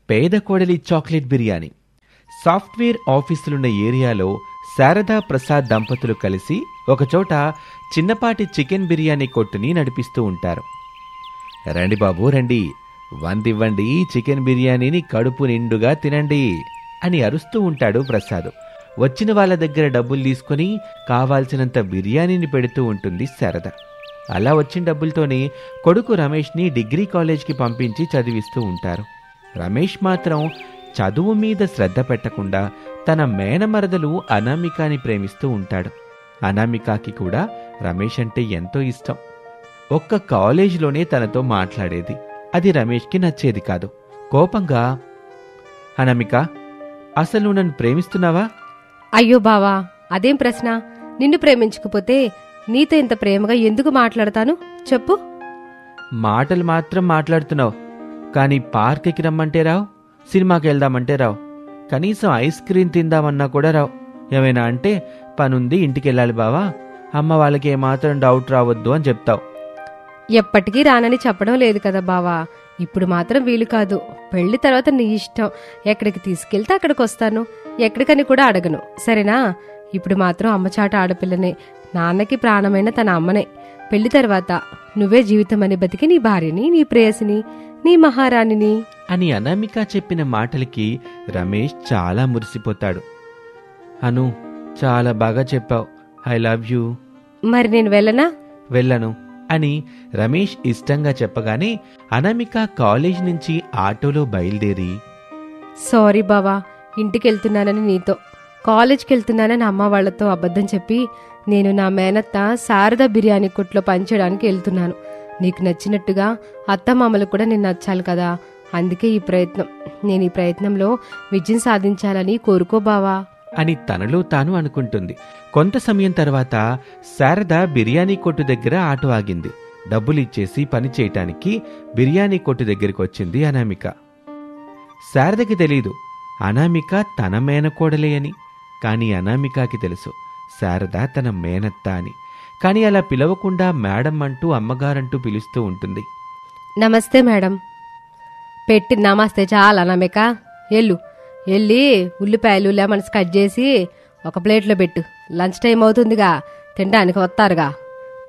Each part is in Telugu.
పేద కోడలి చాక్లెట్ బిర్యానీ. సాఫ్ట్వేర్ ఆఫీసులున్న ఏరియాలో శారదా ప్రసాద్ దంపతులు కలిసి ఒకచోట చిన్నపాటి చికెన్ బిర్యానీ కొట్టుని నడిపిస్తూ ఉంటారు. రండి బాబు రండి, వందివ్వండి చికెన్ బిర్యానీని కడుపు నిండుగా తినండి అని అరుస్తూ ఉంటాడు ప్రసాద్. వచ్చిన వాళ్ళ దగ్గర డబ్బులు తీసుకుని కావాల్సినంత బిర్యానీని పెడుతూ ఉంటుంది శారద. అలా వచ్చిన డబ్బులతోనే కొడుకు రమేష్ని డిగ్రీ కాలేజ్కి పంపించి చదివిస్తూ ఉంటారు. రమేష్ మాత్రం చదువు మీద శ్రద్ధ పెట్టకుండా తన మేనమరదలు అనామికాని ప్రేమిస్తూ ఉంటాడు. అనామికాకి కూడా రమేష్ అంటే ఎంతో ఇష్టం. ఒక్క కాలేజీలోనే తనతో మాట్లాడేది. అది రమేష్కి నచ్చేది కాదు. కోపంగా, అనామిక, అసలు నువ్వు నన్ను ప్రేమిస్తున్నావా? అయ్యో బావా, అదేం ప్రశ్న? నిన్ను ప్రేమించకపోతే నీతో ఇంత ప్రేమగా ఎందుకు మాట్లాడతాను చెప్పు. మాటలు మాత్రం మాట్లాడుతున్నావు, కానీ పార్క్కి రమ్మంటే రావు, సినిమాకి వెళ్దామంటే రావు, కనీసం ఐస్ క్రీమ్ తిందామన్నా కూడా రావు. ఏమైనా అంటే పనుంది ఇంటికి వెళ్ళాలి బావా, అమ్మ వాళ్ళకి ఏమాత్రం డౌట్ రావద్దు అని చెప్తావు. ఎప్పటికీ రానని చెప్పడం లేదు కదా బావా, ఇప్పుడు మాత్రం వీలు కాదు. పెళ్లి తర్వాత నీ ఇష్టం, ఎక్కడికి తీసుకెళ్తే అక్కడికి వస్తాను, ఎక్కడికని కూడా అడగను, సరేనా? ఇప్పుడు మాత్రం అమ్మచాట ఆడపిల్లనే, నాన్నకి ప్రాణమైన తన అమ్మనే. పెళ్లి తర్వాత నువ్వే జీవితం అని బతికి నీ భార్యని, నీ ప్రేయసిని, నీ మహారాణిని అని అనామిక చెప్పిన మాటలకి రమేష్ చాలా మురిసిపోతాడు. అను, చాలా బాగా చెప్పావు, ఐ లవ్ యూ. మరి నేను వెళ్ళనా? వెళ్ళను అని రమేష్ ఇష్టంగా చెప్పగానే అనామిక కాలేజ్ నుంచి ఆటోలో బయలుదేరి, సారీ బావా, ఇంటికెళ్తున్నానని నీతో, కాలేజ్కి వెళ్తున్నానని అమ్మ వాళ్లతో అబద్ధం చెప్పి నేను నా మేనత్త శారదా బిర్యానీ కొట్లో పనిచేయడానికి వెళ్తున్నాను. నీకు నచ్చినట్టుగా అత్తమామలకు కూడా నేను నచ్చాలి కదా, అందుకే ఈ ప్రయత్నం. నేను ఈ ప్రయత్నంలో విజయం సాధించాలని కోరుకో బావా అని తనలో తాను అనుకుంటుంది. కొంత సమయం తర్వాత శారద బిర్యానీ కొట్టు దగ్గర ఆటో ఆగింది. డబ్బులిచ్చేసి పని చేయటానికి బిర్యానీ కొట్టు దగ్గరికి వచ్చింది అనామిక. శారదకి తెలీదు అనామిక తన మేనకోడలే అని. కానీ అనామికకి తెలుసు శారద తన మేనత్త అని. కానీ అలా పిలవకుండా మేడం అంటూ అమ్మగారంటూ పిలుస్తూ ఉంటుంది. నమస్తే మేడం. పెట్టి నమస్తే చాలా అనామిక. వెళ్ళి ఉల్లిపాయలు లెమన్స్ కట్ చేసి ఒక ప్లేట్లో పెట్టు, లంచ్ టైం అవుతుందిగా, తినడానికి వస్తారుగా.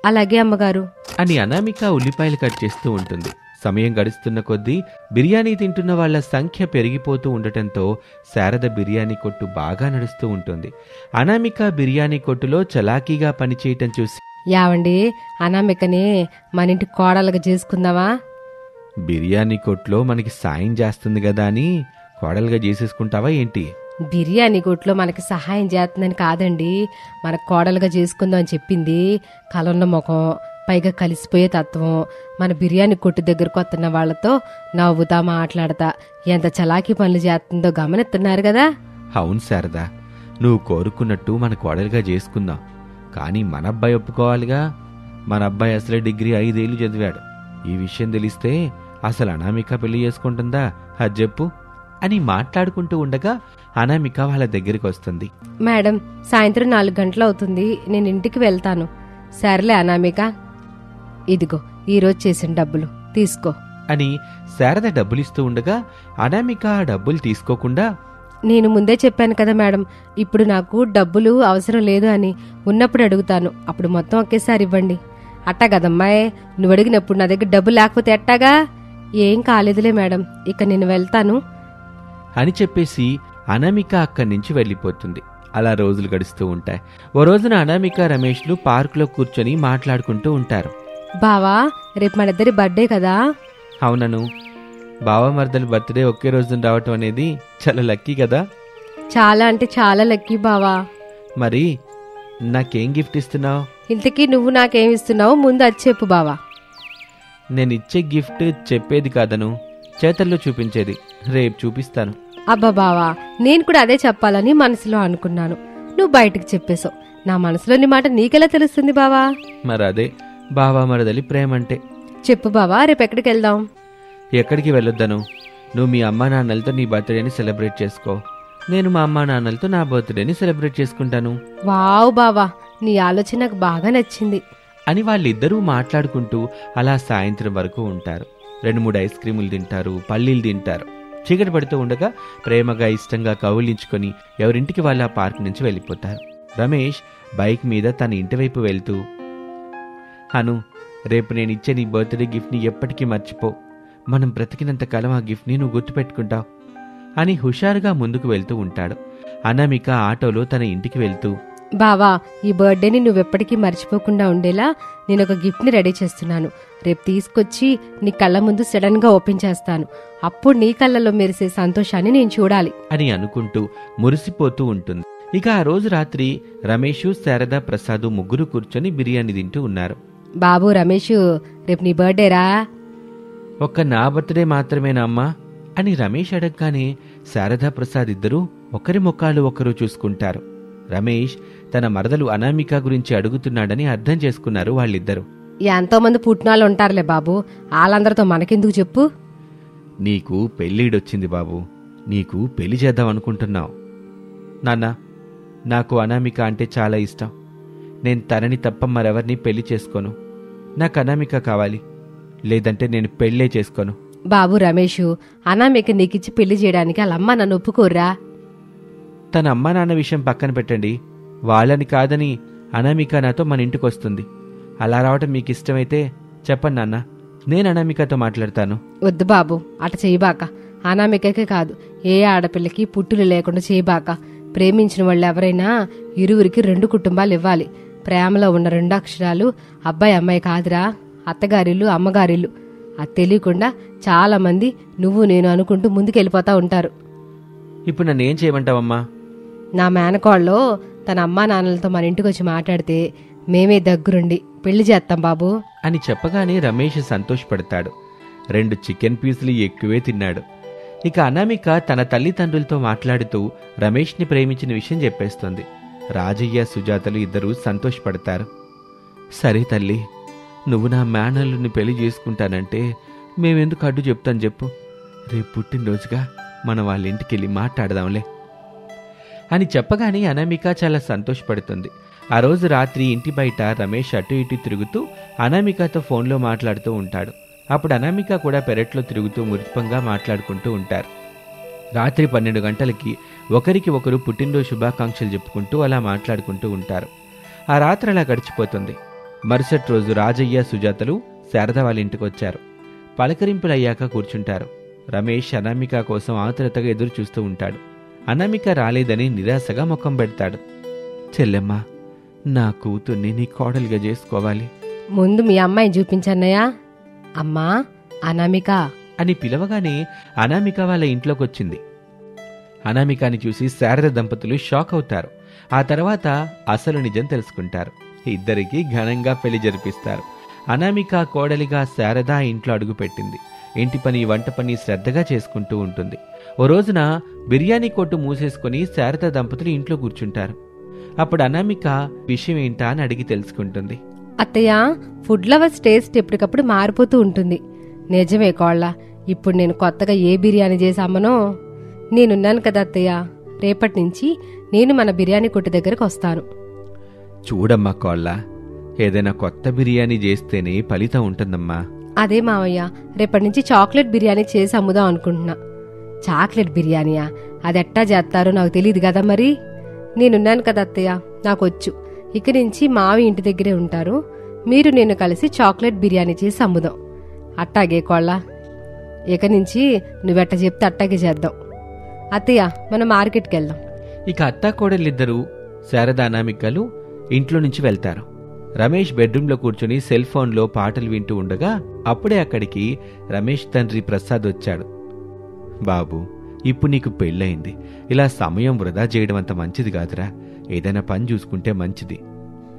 అలాగే అమ్మగారు అని అనామిక ఉల్లిపాయలు కట్ చేస్తూ ఉంటుంది. సమయం గడుస్తున్న కొద్దీ బిర్యానీ తింటున్న వాళ్ల సంఖ్య పెరిగిపోతూ ఉండటంతో శారద బిర్యానీ కొట్టు బాగా నడుస్తూ ఉంటుంది. అనామిక బిర్యానీ కొట్టులో చలాకీగా పనిచేయటం చూసి, యావండి, అనామికని మన ఇంటి కోడలుగా చేసుకుందామా? బిర్యానీ కొట్లో మనకి సాయం చేస్తుంది కదా అని కోడలుగా చేసేసుకుంటావా ఏంటి? బిర్యానీ కొట్లో మనకి సహాయం చేస్తుందని కాదండి, మన కోడలుగా చేసుకుందాం అని చెప్పింది. కలన్న ముఖం, పైగా కలిసిపోయే తత్వం. మన బిర్యానీ కొట్టు దగ్గరకు వస్తున్న వాళ్లతో నవ్వుతా మాట్లాడతా ఎంత చలాకీ పనులు చేస్తుందో గమనిస్తున్నారు కదా. అవును శారదా, నువ్వు కోరుకున్నట్టు మన కోడలుగా చేసుకుందాం. కానీ మన అబ్బాయి ఒప్పుకోవాలిగా. మన అబ్బాయి అసలే డిగ్రీ 5 ఏళ్ళు చదివాడు. ఈ విషయం తెలిస్తే అసలు అనామిక పెళ్లి చేసుకుంటుందా అది చెప్పు అని మాట్లాడుకుంటూ ఉండగా అనామిక వాళ్ళ దగ్గరికి వస్తుంది. మేడం, సాయంత్రం 4 గంటలు అవుతుంది, నేను ఇంటికి వెళ్తాను. సర్లే అనామిక, ఇదిగో ఈరోజు చేసిన డబ్బులు తీసుకో అని శారద డబ్బులిస్తూ ఉండగా అనామిక ఆ డబ్బులు తీసుకోకుండా, నేను ముందే చెప్పాను కదా మేడం, ఇప్పుడు నాకు డబ్బులు అవసరం లేదు అని. ఉన్నప్పుడు అడుగుతాను, అప్పుడు మొత్తం ఒకేసారి ఇవ్వండి. అట్టా కదమ్మాయే, నువ్వు అడిగినప్పుడు నా దగ్గర డబ్బులు లేకపోతే ఎట్టాగా? ఏం కాలేదులే మేడం, ఇక నేను వెళ్తాను అని చెప్పేసి అనామిక అక్కడి నుంచి వెళ్ళిపోతుంది. అలా రోజులు గడుస్తూ ఉంటాయి. ఓ రోజున అనామిక రమేష్లు పార్కులో కూర్చొని మాట్లాడుకుంటూ ఉంటారు. బావా, రేపు మన ఇద్దరి బర్త్డే కదా? అవునను, బావ మరదలు బర్త్డే ఒకే రోజున రావటం అనేది చాలా లక్కీ కదా. చాలా అంటే చాలా లక్కీ బావా. మరి నాకేం గిఫ్ట్ ఇస్తున్నావు? ఇంతకీ నువ్వు నాకేమిస్తున్నావు ముందు అది చెప్పు బావా. నేను ఇచ్చే గిఫ్ట్ చెప్పేది కాదను, చేతల్లో చూపించేది. రేపు చూపిస్తాను. అబ్బా బావా, నేను కూడా అదే చెప్పాలని మనసులో అనుకున్నాను, నువ్వు బయటకు చెప్పేశావు. నా మనసులోని మాట నీకెలా తెలుస్తుంది బావా? మరి అదే బావా మరదలి ప్రేమంటే. చెప్పు బావా, రేపు ఎక్కడికి వెళ్దాం? ఎక్కడికి వెళ్ళొద్దను, నువ్వు మీ అమ్మా నాన్నలతో నీ బర్త్డేని సెలబ్రేట్ చేసుకో, నేను మా అమ్మా నాన్నలతో నా బర్త్డేని సెలబ్రేట్ చేసుకుంటాను. వావ్ బావా, నీ ఆలోచన నాకు బాగా నచ్చింది అని వాళ్ళిద్దరూ మాట్లాడుకుంటూ అలా సాయంత్రం వరకు ఉంటారు. 2-3 ఐస్ క్రీములు తింటారు, పల్లీలు తింటారు. చీకటి పడుతూ ఉండగా ప్రేమగా ఇష్టంగా కౌలించుకొని ఎవరింటికి వాళ్ళ ఆ పార్క్ నుంచి వెళ్ళిపోతారు. రమేష్ బైక్ మీద తన ఇంటి వైపు వెళ్తూ, అను, రేపు నేను ఇచ్చే నీ బర్త్డే గిఫ్ట్ని ఎప్పటికీ మర్చిపో. మనం బ్రతికినంతకాలం ఆ గిఫ్ట్ని నువ్వు గుర్తుపెట్టుకుంటావు అని హుషారుగా ముందుకు వెళ్తూ ఉంటాడు. అనామిక ఆటోలో తన ఇంటికి వెళ్తూ, బావా, ఈ బర్త్డేని నువ్వెప్పటికీ మర్చిపోకుండా ఉండేలా నేను ఒక గిఫ్ట్ని రెడీ చేస్తున్నాను. రేపు తీసుకొచ్చి నీ కళ్ళ ముందు సడన్గా ఓపెన్ చేస్తాను. అప్పుడు నీ కళ్ళలో మెరిసే సంతోషాన్ని నేను చూడాలి అని అనుకుంటూ మురిసిపోతూ ఉంటుంది. ఇక ఆ రోజు రాత్రి రమేష్, శారద, ప్రసాద్ ముగ్గురు కూర్చొని బిర్యానీ తింటూ ఉన్నారు. బాబు రమేష్, రేపు నీ బర్త్డేరా? ఒక్క నా బర్త్డే మాత్రమేనా అమ్మా అని రమేష్ అడగగానే శారదా, ప్రసాద్ ఇద్దరూ ఒకరి ముఖాలు ఒకరు చూసుకుంటారు. రమేష్ తన మరదలు అనామిక గురించి అడుగుతున్నాడని అర్థం చేసుకున్నారు వాళ్ళిద్దరూ. ఎంతో మంది పుట్టినాళ్ళు ఉంటారులే బాబు, వాళ్ళందరితో మనకెందుకు చెప్పు. నీకు పెళ్ళిడొచ్చింది బాబు, నీకు పెళ్లి చేద్దాం అనుకుంటున్నావు. నాన్న, నాకు అనామిక అంటే చాలా ఇష్టం. నేను తనని తప్ప మరెవరిని పెళ్లి చేసుకోను. నాకు అనామిక కావాలి, లేదంటే నేను పెళ్ళే చేసుకోను. బాబు రమేష్, అనామిక నీకిచ్చి పెళ్లి చేయడానికి వాళ్ళమ్మ నన్ను ఒప్పుకోర్రా? తన అమ్మా నాన్న విషయం పక్కన పెట్టండి. వాళ్ళని కాదని అనామిక నాతో మన ఇంటికి వస్తుంది. అలా రావటం మీకు ఇష్టమైతే చెప్పండి నాన్న, నేను అనామికతో మాట్లాడతాను. వద్దు బాబు, అట చేయబాక. అనామికకే కాదు, ఏ ఆడపిల్లకి పుట్టులు లేకుండా చేయబాక. ప్రేమించిన వాళ్ళు ఎవరైనా ఇరువురికి 2 కుటుంబాలు ఇవ్వాలి. ప్రేమలో ఉన్న 2 అక్షరాలు అబ్బాయి అమ్మాయి కాదురా, అత్తగారిల్లు అమ్మగారిల్లు. అది తెలియకుండా చాలా మంది నువ్వు నేను అనుకుంటూ ముందుకెళ్ళిపోతా ఉంటారు. ఇప్పుడు నన్ను ఏం చేయమంటావమ్మా? నా మేనకోళ్ళలో తన అమ్మా నాన్నలతో మన ఇంటికి వచ్చి మాట్లాడితే మేమే దగ్గరుండి పెళ్లి చేస్తాం బాబు అని చెప్పగానే రమేష్ సంతోషపడతాడు. 2 చికెన్ పీసులు ఎక్కువే తిన్నాడు. ఇక అనామిక తన తల్లిదండ్రులతో మాట్లాడుతూ రమేష్ని ప్రేమించిన విషయం చెప్పేస్తుంది. రాజయ్య, సుజాతలు ఇద్దరూ సంతోషపడతారు. సరే తల్లి, నువ్వు నా మేనల్లుని పెళ్లి చేసుకుంటానంటే మేమెందుకు అడ్డు చెప్తాను చెప్పు. రేపు పుట్టినరోజుగా మనం వాళ్ళ ఇంటికెళ్ళి మాట్లాడదాంలే అని చెప్పగానే అనామిక చాలా సంతోషపడుతుంది. ఆ రోజు రాత్రి ఇంటి బయట రమేష్ అటు ఇటు తిరుగుతూ అనామికతో ఫోన్లో మాట్లాడుతూ ఉంటాడు. అప్పుడు అనామిక కూడా పెరట్లో తిరుగుతూ మురిపంగా మాట్లాడుకుంటూ ఉంటారు. రాత్రి 12 గంటలకి ఒకరికి ఒకరు పుట్టినరోజు శుభాకాంక్షలు చెప్పుకుంటూ అలా మాట్లాడుకుంటూ ఉంటారు. ఆ రాత్రి అలా గడిచిపోతుంది. మరుసటి రోజు రాజయ్య, సుజాతలు శారద వాళ్ళ ఇంటికి వచ్చారు. పలకరింపులు అయ్యాక కూర్చుంటారు. రమేష్ అనామిక కోసం ఆతురతగా ఎదురు చూస్తూ ఉంటాడు. అనామిక రాలేదని నిరాశగా ముఖం పెడతాడు. చెల్లెమ్మా, నా కూతుర్ని నీ కోడలుగా చేసుకోవాలి. ముందు మీ అమ్మాయిని చూపించన్నయ్యా. అమ్మా అనామిక అని పిలవగానే అనామిక వాళ్ళ ఇంట్లోకొచ్చింది. అనామికాని చూసి శారద దంపతులు షాక్ అవుతారు. ఆ తర్వాత అసలు నిజం తెలుసుకుంటారు. ఇద్దరికీ ఘనంగా పెళ్లి జరిపిస్తారు. అనామిక కోడలిగా శారద ఇంట్లో అడుగుపెట్టింది. ఇంటి పని, వంట పని శ్రద్ధగా చేసుకుంటూ ఉంటుంది. ఓ రోజున బిర్యానీ కొట్టు మూసేసుకుని శారద దంపతులు ఇంట్లో కూర్చుంటారు. అప్పుడు అనామిక విషయం ఏంటా అని అడిగి తెలుసుకుంటుంది. అత్తయ్య, ఫుడ్ లవర్స్ టేస్ట్ ఎప్పటికప్పుడు మారిపోతూ ఉంటుంది. నిజమే కోళ్ళ, ఇప్పుడు నేను కొత్తగా ఏ బిర్యానీ చేసి అమ్మనో. నేనున్నాను కదా అత్తయ్య, రేపటి నుంచి నేను మన బిర్యానీ కొట్టు దగ్గరకు వస్తాను. చూడమ్మా కోళ్ళ, ఏదైనా కొత్త బిర్యానీ చేస్తేనే ఫలితం ఉంటుందమ్మా. అదే మావయ్య, రేపటి నుంచి చాక్లెట్ బిర్యానీ చేసి అమ్ముదాం అనుకుంటున్నా. చాక్లెట్ బిర్యానీయా? అదెట్టా చేస్తారో నాకు తెలియదు కదా మరి. నేనున్నాను కదా అత్తయ్య, నాకొచ్చు. ఇక నుంచి మావి ఇంటి దగ్గరే ఉంటారు. మీరు నేను కలిసి చాక్లెట్ బిర్యానీ చేసి అమ్ముదాం. అట్టాగే కోళ్ళ, ఇక నుంచి నువ్వెట్ట చెప్తే అట్టాగే చేద్దాం. అత్తయ్య, మనం మార్కెట్కి వెళ్దాం. ఇక అత్తాకోడలిద్దరూ శారద, అనామికలు ఇంట్లో నుంచి వెళ్తారు. రమేష్ బెడ్రూమ్లో కూర్చుని సెల్ ఫోన్లో పాటలు వింటూ ఉండగా అప్పుడే అక్కడికి రమేష్ తండ్రి ప్రసాద్ వచ్చాడు. బాబు, ఇప్పుడు నీకు పెళ్ళయింది. ఇలా సమయం వృధా చేయడం అంత మంచిది కాదురా. ఏదైనా పని చూసుకుంటే మంచిది.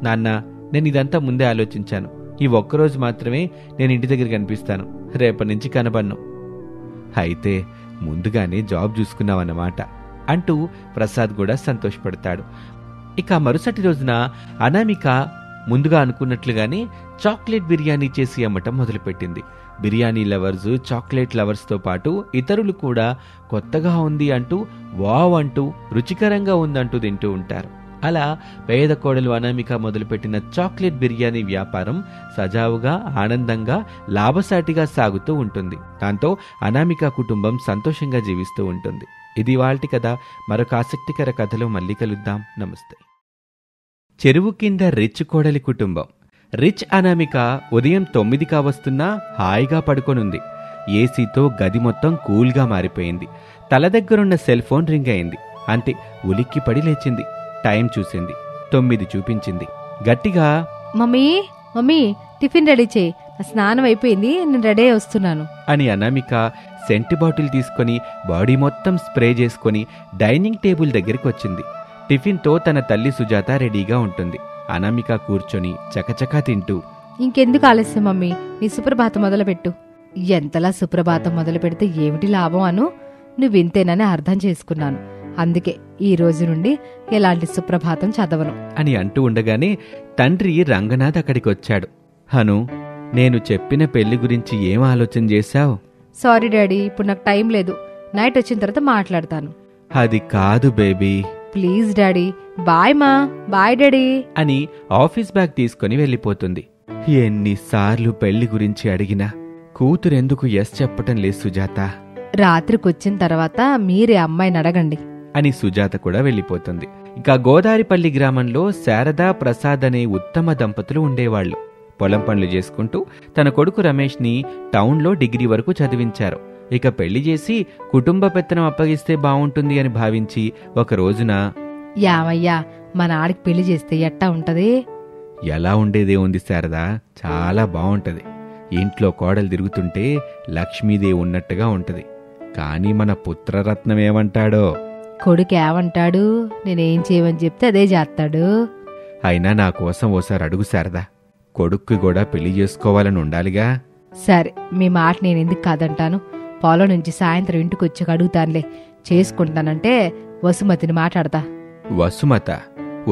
నాన్న, నేను ఇదంతా ముందే ఆలోచించాను. ఈ ఒక్కరోజు మాత్రమే నేను ఇంటి దగ్గర కనిపిస్తాను. రేపటి నుంచి కనబడను. అయితే ముందుగానే జాబ్ చూసుకున్నావన్నమాట అంటూ ప్రసాద్ కూడా సంతోషపడతాడు. ఇక మరుసటి రోజున అనామిక ముందుగా అనుకున్నట్లుగానే చాక్లెట్ బిర్యానీ చేసి అమ్మటం మొదలుపెట్టింది. బిర్యానీ లవర్స్, చాక్లెట్ లవర్స్తో పాటు ఇతరులు కూడా కొత్తగా ఉంది అంటూ, వావ్ అంటూ, రుచికరంగా ఉందంటూ తింటూ ఉంటారు. అలా పేద కోడలు అనామిక మొదలుపెట్టిన చాక్లెట్ బిర్యానీ వ్యాపారం సజావుగా ఆనందంగా లాభసాటిగా సాగుతూ ఉంటుంది. దాంతో అనామిక కుటుంబం సంతోషంగా జీవిస్తూ ఉంటుంది. ఇది ఇవాల్టి కథ. మరొక ఆసక్తికర కథలో మళ్ళీ కలుద్దాం. నమస్తే. చెరువు కింద రిచ్ కోడలి కుటుంబం. రిచ్ అనామిక ఉదయం 9 కావస్తున్నా హాయిగా పడుకొనుంది. ఏసీతో గది మొత్తం కూల్గా మారిపోయింది. తల దగ్గరున్న సెల్ ఫోన్ రింగ్ అయింది. అంతే, ఉలిక్కి పడి లేచింది. టైం చూసింది. 9 చూపించింది. గట్టిగా, మమ్మీ మమ్మీ టిఫిన్ రెడీ చేయి, నా స్నానం అయిపోయింది, నేను రెడీ అయి వస్తున్నాను అని అనామిక సెంటు బాటిల్ తీసుకొని బాడీ మొత్తం స్ప్రే చేసుకొని డైనింగ్ టేబుల్ దగ్గరికి వచ్చింది. టిఫిన్తో తన తల్లి సుజాత రెడీగా ఉంటుంది. అనామిక కూర్చొని చకచకా తింటూ, ఇంకెందుకు ఆలస్యం మమ్మీ, నీ సుప్రభాతం మొదలుపెట్టు. ఎంతలా సుప్రభాతం మొదలు పెడితే ఏమిటి లాభం అను, నువ్వింతేనని అర్థం చేసుకున్నాను. అందుకే ఈ రోజు నుండి ఎలాంటి సుప్రభాతం చదవను అని అంటూ ఉండగానే తండ్రి రంగనాథ్ అక్కడికొచ్చాడు. హను, నేను చెప్పిన పెళ్లి గురించి ఏం ఆలోచన చేశావు? సారీ డాడీ, ఇప్పుడు నాకు టైం లేదు, నైట్ వచ్చిన తర్వాత మాట్లాడతాను. అది కాదు బేబీ. ప్లీజ్ డాడీ, బాయ్ మా, బాయ్ డాడీ అని ఆఫీస్ బ్యాగ్ తీసుకుని వెళ్ళిపోతుంది. ఎన్నిసార్లు పెళ్లి గురించి అడిగినా కూతురెందుకు ఎస్ చెప్పటం లేదు సుజాత రాత్రికొచ్చిన తర్వాత మీరే అమ్మాయిని అడగండి అని సుజాత కూడా వెళ్ళిపోతుంది. ఇక గోదారిపల్లి గ్రామంలో శారదా ప్రసాద్ అనే ఉత్తమ దంపతులు ఉండేవాళ్లు. పొలం పనులు చేసుకుంటూ తన కొడుకు రమేష్ని టౌన్లో డిగ్రీ వరకు చదివించారు. ఇక పెళ్లి చేసి కుటుంబ పెత్తనం అప్పగిస్తే బావుంటుంది అని భావించి ఒక రోజున, యావయ్యా మన ఆడికి పెళ్లి చేస్తే ఎట్టా ఉంటది? ఎలా ఉండేదే ఉంది శారదా, చాలా బావుంటది. ఇంట్లో కోడలు తిరుగుతుంటే లక్ష్మీదేవి ఉన్నట్టుగా ఉంటది. కానీ మన పుత్రరత్నం ఏమంటాడో? కొడుకు ఏమంటాడు? నేనేం చేయమని చెప్తే అదే చేస్తాడు. అయినా నా కోసం ఓసారి అడుగు శారదా, కొడుక్కి కూడా పెళ్లి చేసుకోవాలని ఉండాలిగా. సరే, మీ మాట నేనెందుకు కాదంటాను. పొలం నుంచి సాయంత్రం ఇంటికి వచ్చి అడుగుతానులే. చేసుకుంటానంటే వసుమతిని మాట్లాడతా. వసుమత?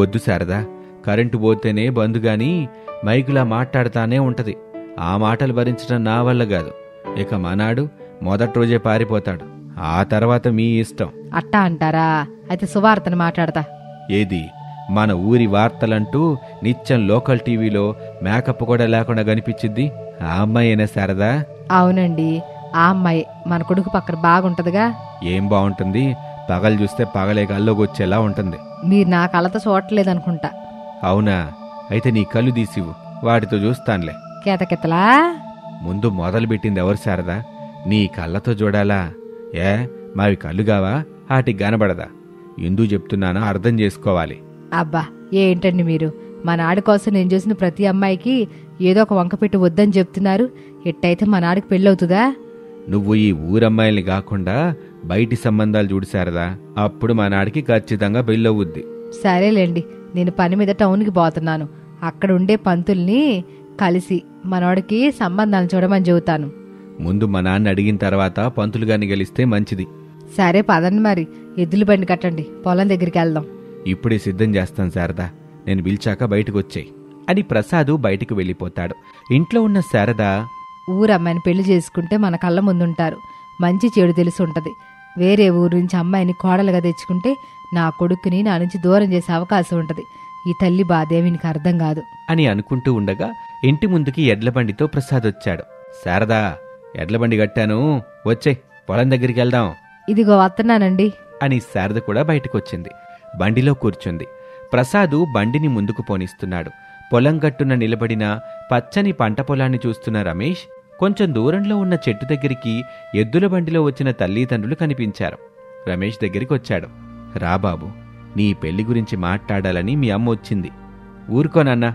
వద్దు శారదా, కరెంటు పోతేనే బందుగాని మైకులా మాట్లాడుతానే ఉంటది. ఆ మాటలు భరించడం నా వల్ల కాదు. ఇక మనాడు మొదటి రోజే పారిపోతాడు. ఆ తర్వాత మీ ఇష్టం. అట్టా అంటారా? అయితే సువార్తను మాట్లాడతా. ఏది? మన ఊరి వార్తలంటూ నిత్యం లోకల్ టీవీలో మేకప్ కూడా లేకుండా కనిపించిద్ది. ఆ అమ్మాయేనా శారదా? అవునండి, ఆ అమ్మాయి. మన కొడుకు పక్కన బాగుంటదిగా. ఏం బాగుంటుంది? పగలు చూస్తే పగలే కల్లోకి వచ్చేలా ఉంటుంది. మీరు నా కళ్ళతో చూడట్లేదనుకుంటా. అవునా? అయితే నీ కళ్ళు తీసివు, వాటితో చూస్తానులే. కేతకెత్తలా? ముందు మొదలుపెట్టింది ఎవరు శారదా? నీ కళ్ళతో చూడాలా? ఏ మావి కళ్ళుగావా? వాటికి కనబడదా? ఎందుకు చెప్తున్నానో అర్థం చేసుకోవాలి. అబ్బా ఏంటండి మీరు, మా నాడి కోసం నేను చూసిన ప్రతి అమ్మాయికి ఏదో ఒక వంక పెట్టి వద్దని చెప్తున్నారు. ఎట్టయితే మా నాడికి పెళ్ళవుతుందా? నువ్వు ఈ ఊరమ్మాయిల్ని కాకుండా బయటి సంబంధాలు చూడు శారదా, అప్పుడు మా నాడికి ఖచ్చితంగా పెళ్ళవుద్ది. సరేలేండి, నేను పని మీద టౌన్కి పోతున్నాను. అక్కడ ఉండే పంతుల్ని కలిసి మనోడికి సంబంధాలు చూడమని చెబుతాను. ముందు మా నాన్న అడిగిన తర్వాత పంతులు గారిని గెలిస్తే మంచిది. సరే పదండి, మరి ఎద్దుల బండి కట్టండి, పొలం దగ్గరికి వెళ్దాం. ఇప్పుడే సిద్ధం చేస్తాను శారదా, నేను పిలిచాక బయటకు వచ్చేయి అని ప్రసాదు బయటకు వెళ్ళిపోతాడు. ఇంట్లో ఉన్న శారద, ఊరమ్మాయిని పెళ్లి చేసుకుంటే మన కళ్ళ ముందుంటారు, మంచి చెడు తెలిసి ఉంటది. వేరే ఊరు నుంచి అమ్మాయిని కోడలుగా తెచ్చుకుంటే నా కొడుకుని నా నుంచి దూరం చేసే అవకాశం ఉంటది. ఈ తల్లి బాధేమినికి అర్థం కాదు అని అనుకుంటూ ఉండగా ఇంటి ముందుకి ఎడ్లబండితో ప్రసాద్ వచ్చాడు. శారదా, ఎడ్లబండి కట్టాను, వచ్చే పొలం దగ్గరికి వెళ్దాం. ఇదిగో వస్తున్నానండి అని శారద కూడా బయటకొచ్చింది. బండిలో కూర్చుంది. ప్రసాదు బండిని ముందుకు పోనిస్తున్నాడు. పొలం గట్టున నిలబడిన పచ్చని పంట పొలాన్ని చూస్తున్న రమేష్ కొంచెం దూరంలో ఉన్న చెట్టు దగ్గరికి ఎద్దుల బండిలో వచ్చిన తల్లిదండ్రులు కనిపించారు. రమేష్ దగ్గరికి వచ్చాడు. రా బాబు, నీ పెళ్లి గురించి మాట్లాడాలని మీ అమ్మ వచ్చింది. ఊరుకోనన్నా,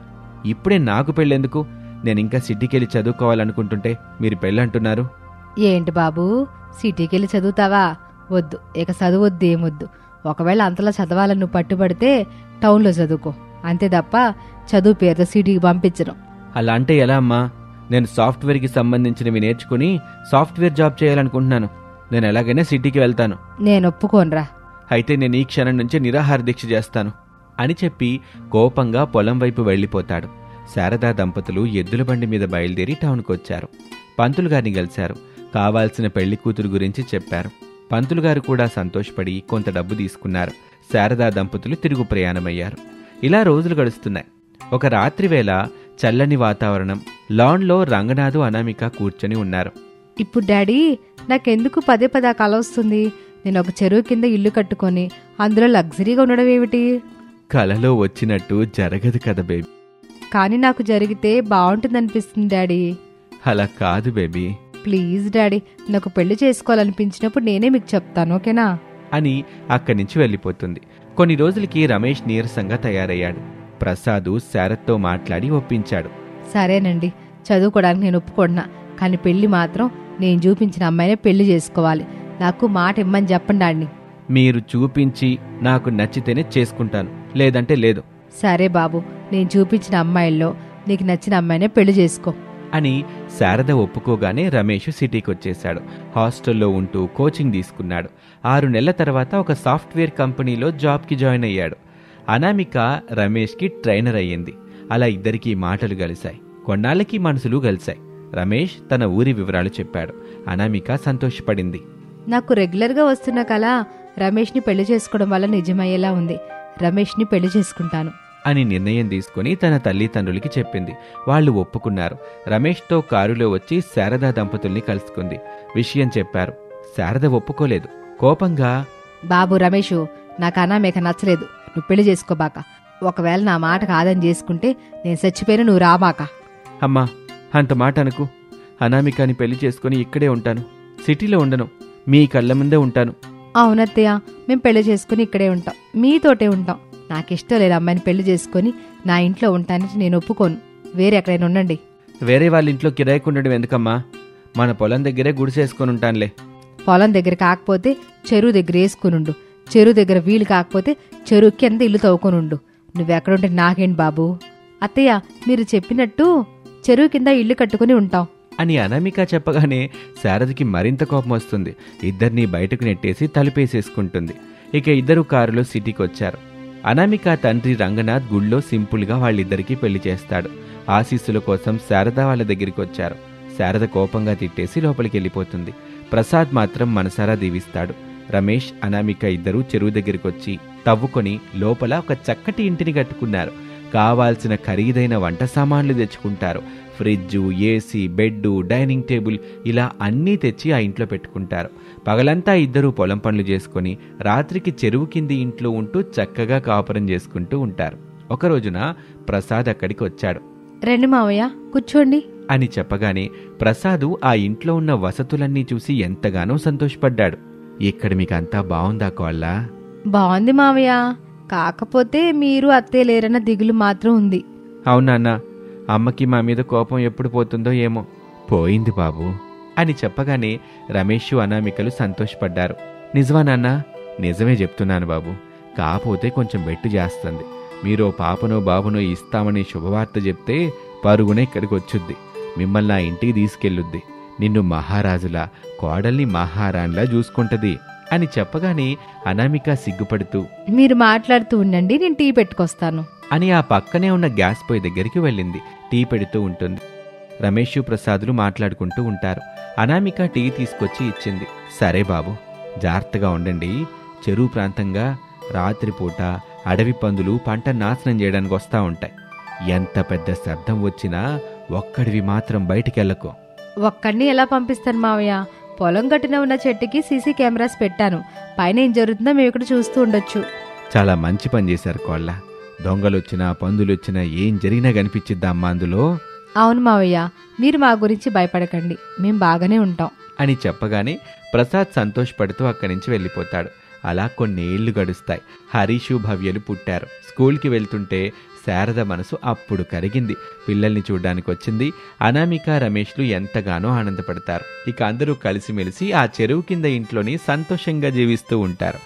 ఇప్పుడే నాకు పెళ్ళెందుకు? నేనింకా సిటీకెళ్ళి చదువుకోవాలనుకుంటుంటే మీరు పెళ్ళంటున్నారు. ఏంటి బాబు, సిటీకెళ్ళి చదువుతావా? వద్దు, ఇక చదువొద్దు, ఏమొద్దు. ఒకవేళ అంతలా చదవాలని నువ్వు పట్టుబడితే టౌన్లో చదువుకో, అంతే తప్ప చదువు పేరుతో సిటీకి పంపించను. అలా అంటే ఎలా అమ్మా? నేను సాఫ్ట్వేర్కి సంబంధించినవి నేర్చుకుని సాఫ్ట్వేర్ జాబ్ చేయాలనుకుంటున్నాను. నేను ఎలాగైనా సిటీకి వెళ్తాను. నేను ఒప్పుకోనరా. అయితే నేను ఈ క్షణం నుంచి నిరాహార దీక్ష చేస్తాను అని చెప్పి కోపంగా పొలం వైపు వెళ్లిపోతాడు. శారదా దంపతులు ఎద్దుల బండి మీద బయలుదేరి టౌన్కు వచ్చారు. పంతులు గారిని కలిశారు. కావాల్సిన పెళ్లి కూతురు గురించి చెప్పారు. పంతులు గారు కూడా సంతోషపడి కొంత డబ్బు తీసుకున్నారు. శారదా దంపతులు తిరుగు ప్రయాణమయ్యారు. ఇలా రోజులు గడుస్తున్నాయి. ఒక రాత్రివేళ చల్లని వాతావరణం. లాన్లో రంగనాథు, అనామిక కూర్చొని ఉన్నారు. ఇప్పుడు డాడీ, నాకెందుకు పదే పదే కల వస్తుంది? నేను ఒక చెరువు కింద ఇల్లు కట్టుకొని అందులో లగ్జరీగా ఉండడం ఏమిటి? కలలో వచ్చినట్టు జరగదు కదా బేబీ. కానీ నాకు జరిగితే బాగుంటుందనిపిస్తుంది డాడీ. అలా కాదు బేబీ ప్లీజ్ డాడీ, నాకు పెళ్లి చేసుకోవాలనిపించినప్పుడు నేనే మీకు చెప్తాను, ఓకేనా? అని అక్కడి నుంచి వెళ్ళిపోతుంది. కొన్ని రోజులకి రమేష్ నీరసంగా తయారయ్యాడు. ప్రసాదు శారద్తో మాట్లాడి ఒప్పించాడు. సరేనండి, చదువుకోవడానికి నేను ఒప్పుకుంటున్నా, కానీ పెళ్లి మాత్రం నేను చూపించిన అమ్మాయినే పెళ్లి చేసుకోవాలి. నాకు మాట ఇమ్మని చెప్పండి డాడీ. మీరు చూపించి నాకు నచ్చితేనే చేసుకుంటాను, లేదంటే లేదు సరే బాబు, నేను చూపించిన అమ్మాయిల్లో నీకు నచ్చిన అమ్మాయినే పెళ్లి చేసుకో అని శారద ఒప్పుకోగానే రమేష్ సిటీకి వచ్చేశాడు. హాస్టల్లో ఉంటూ కోచింగ్ తీసుకున్నాడు. 6 నెలల తర్వాత ఒక సాఫ్ట్వేర్ కంపెనీలో జాబ్కి జాయిన్ అయ్యాడు. అనామిక రమేష్కి ట్రైనర్ అయ్యింది. అలా ఇద్దరికీ మాటలు కలిశాయి. కొన్నాళ్ళకి మనసులు కలిశాయి. రమేష్ తన ఊరి వివరాలు చెప్పాడు. అనామిక సంతోషపడింది. నాకు రెగ్యులర్గా వస్తున్న కళ రమేష్ని పెళ్లి చేసుకోవడం వల్ల నిజమయ్యేలా ఉంది. రమేష్ని పెళ్లి చేసుకుంటాను అని నిర్ణయం తీసుకుని తన తల్లిదండ్రులకి చెప్పింది. వాళ్ళు ఒప్పుకున్నారు. రమేష్తో కారులో వచ్చి శారదా దంపతుల్ని కలుసుకుంది. విషయం చెప్పారు. శారద ఒప్పుకోలేదు. కోపంగా, బాబు రమేషు, నాకు అనామిక నచ్చలేదు, నువ్వు పెళ్లి చేసుకోబాక. ఒకవేళ నా మాట కాదని చేసుకుంటే నేను చచ్చిపోయినా నువ్వు రాబాక. అమ్మా, అంత మాట అనుకు. అనామికాని పెళ్లి చేసుకుని ఇక్కడే ఉంటాను, సిటీలో ఉండను, మీ కళ్ళ ముందే ఉంటాను. అవునత్తయ్య, మేం పెళ్లి చేసుకుని ఇక్కడే ఉంటాం, మీతోటే ఉంటాం. నాకిష్టం లేదు అమ్మాయిని పెళ్లి చేసుకుని నా ఇంట్లో ఉంటానని నేను ఒప్పుకోను. వేరే ఎక్కడైనా ఉండండి. వేరే వాళ్ళ ఇంట్లో కిరాయికి ఉండడం ఎందుకమ్మా? మన పొలం దగ్గరే గుడిసేసుకొని ఉంటానులే. పొలం దగ్గర కాకపోతే చెరువు దగ్గర వేసుకునుండు. చెరువు దగ్గర వీలు కాకపోతే చెరువు కింద ఇల్లు తవ్వుకొనుండు. నువ్వెక్కడుంటే నాకేంటి బాబు? అత్తయ్య, మీరు చెప్పినట్టు చెరువు కింద ఇల్లు కట్టుకుని ఉంటాం అని అనామిక చెప్పగానే శారదకి మరింత కోపం వస్తుంది. ఇద్దరినీ బయటకు నెట్టేసి తలుపేసేసుకుంటుంది. ఇక ఇద్దరు కారులో సిటీకి వచ్చారు. అనామిక తండ్రి రంగనాథ్ గుళ్ళో సింపుల్గా వాళ్ళిద్దరికీ పెళ్లి చేస్తాడు. ఆశీస్సుల కోసం శారద వాళ్ళ దగ్గరికి వచ్చారు. శారద కోపంగా తిట్టేసి లోపలికి వెళ్ళిపోతుంది. ప్రసాద్ మాత్రం మనసారా దీవిస్తాడు. రమేష్, అనామిక ఇద్దరూ చెరువు దగ్గరికొచ్చి తవ్వుకొని లోపల ఒక చక్కటి ఇంటిని కట్టుకున్నారు. కావాల్సిన ఖరీదైన వంట సామాన్లు తెచ్చుకుంటారు. Fridge, AC, bed, dining table ఇలా అన్నీ తెచ్చి ఆ ఇంట్లో పెట్టుకుంటారు. పగలంతా ఇద్దరూ పొలం పనులు చేసుకుని రాత్రికి చెరువు కింది ఇంట్లో ఉంటూ చక్కగా కాపురం చేసుకుంటూ ఉంటారు. ఒక రోజున ప్రసాద్ అక్కడికి వచ్చాడు. రండి మావయ్య, కూర్చోండి అని చెప్పగానే ప్రసాదు ఆ ఇంట్లో ఉన్న వసతులన్నీ చూసి ఎంతగానో సంతోషపడ్డాడు. ఇక్కడ మీకంతా బావుందా కోళ్ళ? బాగుంది మావయ్య, కాకపోతే మీరు అత్తయ్య లేరన్న దిగులు మాత్రం ఉంది. అవునాన్న, అమ్మకి మా మీద కోపం ఎప్పుడు పోతుందో ఏమో. పోయింది బాబు అని చెప్పగానే రమేష్, అనామికలు సంతోషపడ్డారు. నిజమా నాన్న? నిజమే చెప్తున్నాను బాబు, కాకపోతే కొంచెం బెట్టు చేస్తుంది. మీరో పాపనో బాబునో ఇస్తామని శుభవార్త చెప్తే పరుగునే ఇక్కడికి వచ్చుద్ది. మిమ్మల్ని ఆ ఇంటికి తీసుకెళ్ళుద్ది. నిన్ను మహారాజులా, కోడల్ని మహారాణిలా చూసుకుంటది అని చెప్పగానే అనామిక సిగ్గుపడుతూ, మీరు మాట్లాడుతూ ఉండండి, నేను టీ పెట్టుకొస్తాను అని ఆ పక్కనే ఉన్న గ్యాస్ పొయ్యి దగ్గరికి వెళ్ళింది. టీ పెడుతూ ఉంటుంది. రమేష్, ప్రసాదులు మాట్లాడుకుంటూ ఉంటారు. అనామిక టీ తీసుకొచ్చి ఇచ్చింది. సరే బాబు, జాగ్రత్తగా ఉండండి. చెరువు ప్రాంతంగా రాత్రిపూట అడవి పందులు పంట నాశనం చేయడానికి వస్తూ ఉంటాయి. ఎంత పెద్ద శబ్దం వచ్చినా ఒక్కడివి మాత్రం బయటికెళ్ళకో. ఒక్కడిని ఎలా పంపిస్తాను మావయ్య? పొలం గట్టున ఉన్న చెట్టుకి సీసీ కెమెరాస్ పెట్టాను. పైన ఏం జరుగుతుందో మేము ఇక్కడ చూస్తూ ఉండొచ్చు. చాలా మంచి పని చేశారు కోళ్ళ. దొంగలొచ్చినా పందులొచ్చినా ఏం జరిగినా కనిపించిద్దా అమ్మా అందులో? అవును మావయ్య, మీరు మా గురించి భయపడకండి, మేం బాగానే ఉంటాం అని చెప్పగానే ప్రసాద్ సంతోషపడుతూ అక్కడి నుంచి వెళ్ళిపోతాడు. అలా కొన్నేళ్లు గడుస్తాయి. హరీషు, భవ్యలు పుట్టారు. స్కూల్కి వెళ్తుంటే శారద మనసు అప్పుడు కరిగింది. పిల్లల్ని చూడ్డానికి వచ్చింది. అనామిక, రమేష్లు ఎంతగానో ఆనందపడతారు. ఇక అందరూ కలిసిమెలిసి ఆ చెరువు కింద ఇంట్లోని సంతోషంగా జీవిస్తూ ఉంటారు.